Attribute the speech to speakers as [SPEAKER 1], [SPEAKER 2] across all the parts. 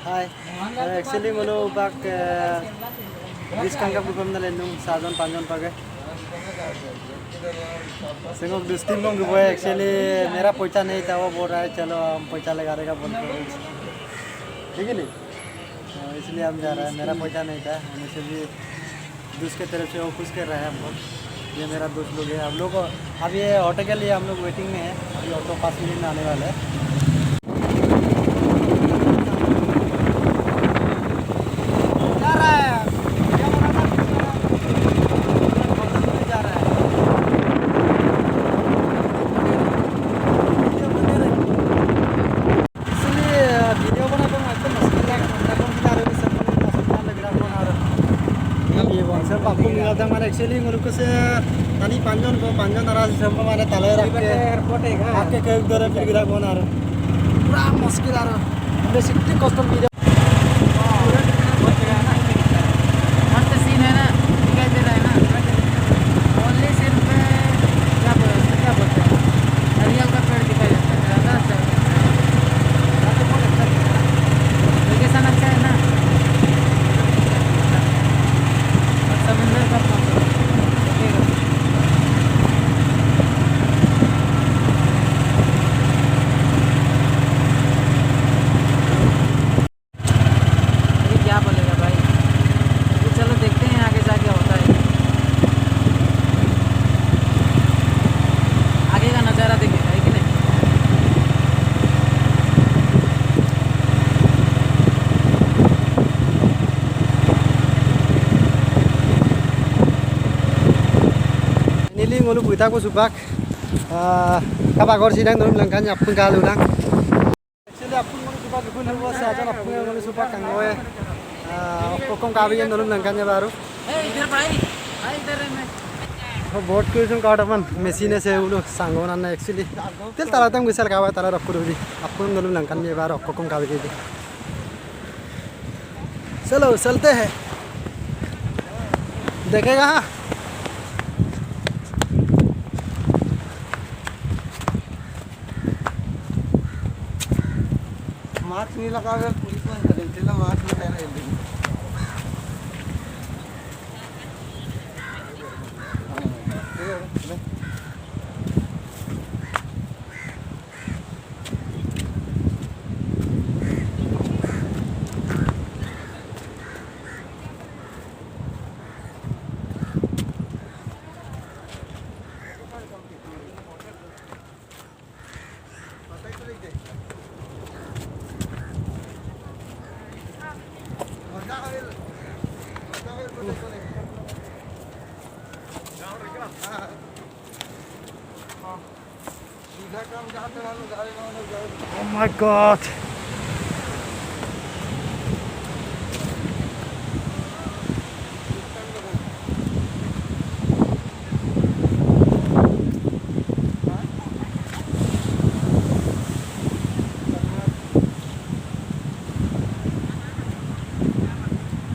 [SPEAKER 1] Hai, actually mulu bak bis kangkap gupam na lendung sajon panjon pagai. Sengok dus tim लोग गुबे actually मेरा पैसा नहीं था वो बोल रहा है चलो हम पैसा लगा देगा बोल कर ठीक है नहीं इसलिए हम जा रहे हैं मेरा पैसा नहीं था हम इसे भी दूस के तरफ से वो खुश कर रहा है हमको ये मेरा दोस्त लोग है हम लोग अब ये ऑटो के लिए हम लोग वेटिंग में है अभी ऑटो 5 मिनट में आने वाला है एक्चुअली मुल्क से तनी पांजन नाराज संभव माने ताले रख के एयरपोर्ट है का आके कई दरे फिर गिरा कोना रे पूरा मुश्किल आ रहा हमने सिटी कस्टम वीडियो मस्त सीन है ना दिखाई दे रहा है ना ओनली सिर्फ क्या बोलते हैं नारियल का पेड़ दिखाई देता है ज्यादा अच्छा लोकेशन अच्छा है ना समुद्र का ngolu buita ko subak kabagor sidang dum langkan apun kalu nang actually apun ngolu subak dukun hawa sajon apun ngolu subak kangoe kokong kabiyan dum langkan ya baru इधर भाई इधर में बोट को जो काटमन मशीन से उलो सांगोना ना एक्चुअली तेल ताला तंग बिसल कावा ताला रखो दी apun ngolu langkan ये बार kokong kabiyan दी चलो चलते हैं देखेगा मास्क नहीं लगा अगर पुलिस में चले थे मास्क में पहले Oh my God.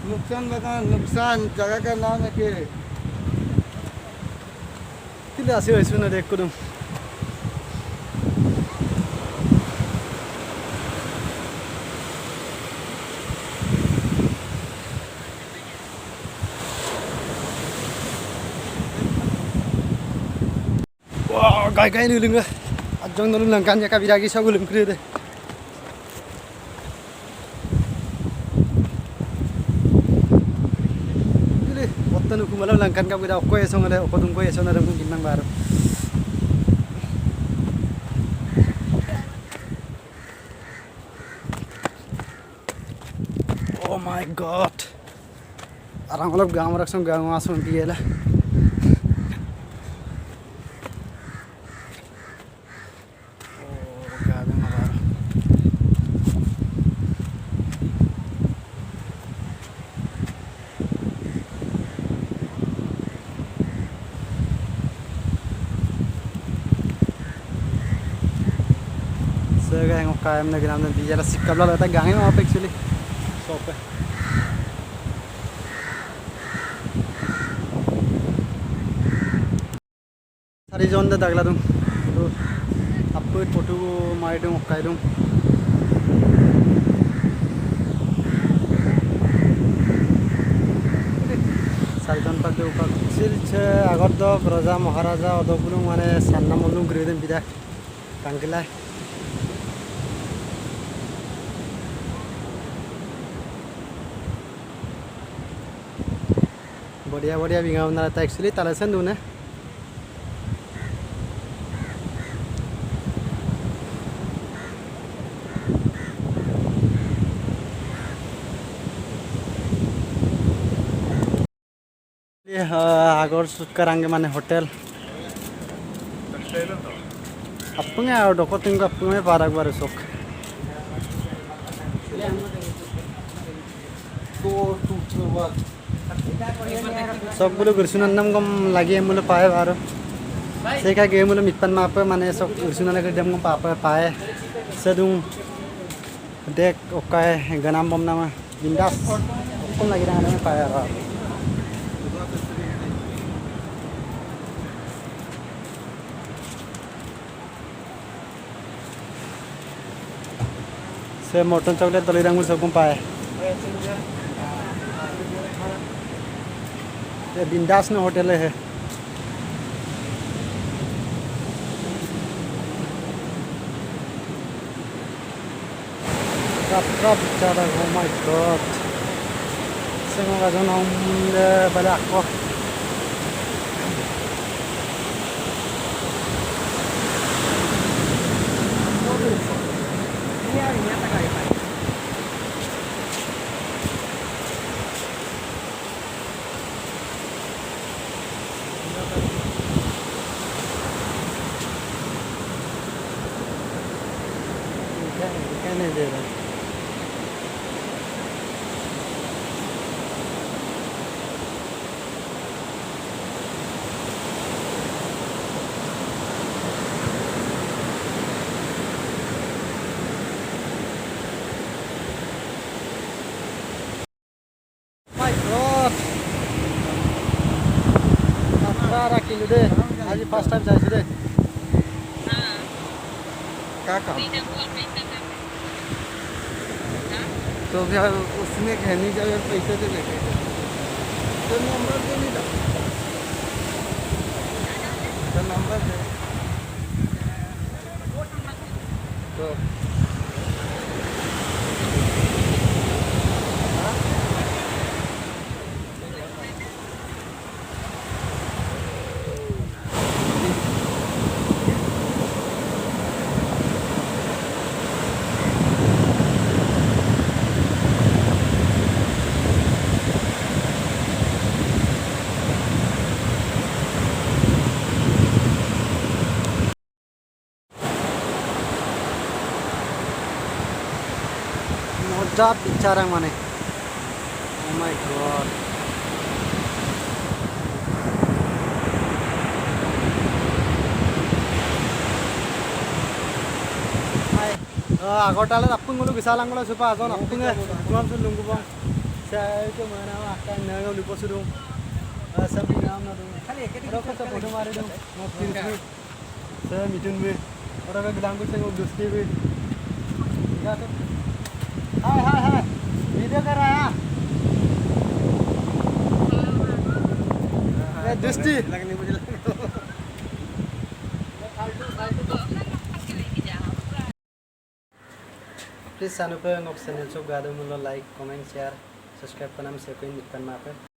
[SPEAKER 1] नुकसान बता नुकसान जगह का नाम है के tidak sih sudah dek kudum wow gai nulung lah ajong nulung langkan ya kabiragi sa gulung kru deh Nuku malam langkan ka bida okko esong ada okko tungko esong ada mungkin nang baru. Oh my God. Arang olok gaam raksong gaam asun piela. Gaya ngok kayam na ginamdan di jala sikap la lata gangin wap actually shop है सारी zone दे दगला दूं तो आपको photo मार दूं काय दूं Se agar dok Raja Maharaja odok bulung mane sanna mulung gredem bidak tangkilai. बढ़िया बिंगा बना था एक्चुअली तालसन दूने आगर शूट करांगे माने होटल अपने और डॉक्टर तिंग अपने बारह बार शौक सब बोलो गुरसुनन्नम गम लगे मुलो पाए बारो सेका गे मुलो मित्पन मापे माने सब गुरसुनन्ना के डम गम पापे पाए सदुं देख ओकाय गनाम बम नामा बिंदास कम लगी रहा है पाए यार से मोटन चॉकलेट तली रंग सब कम पाए ये बिंदास न होटल है cup cara oh my god semua kan om balik aku kan deh my god 18 kilo दे आज फर्स्ट टाइम जाए दे क्या काम तो फिर उसमें कहनी चाहिए पैसे तो लेके तो नंबर दे नहीं तो नंबर दे तो मजा बिचारा माने oh my god agortala appun gulu bisalangolo supa ajon appunge tuam sun lungu bang saya itu mana akan nang lupa suruh sabi naam na dong khali eketi roko sa photo mare dong mo pirsi saya mitun be orang ke bilang se dosti be ya to hi video कर रहा है ये दोस्ती लगनी मुझे please सानु पे नोक चैनल चो गादो मुलो लाइक कमेंट शेयर सब्सक्राइब करना से कोई निकलना पे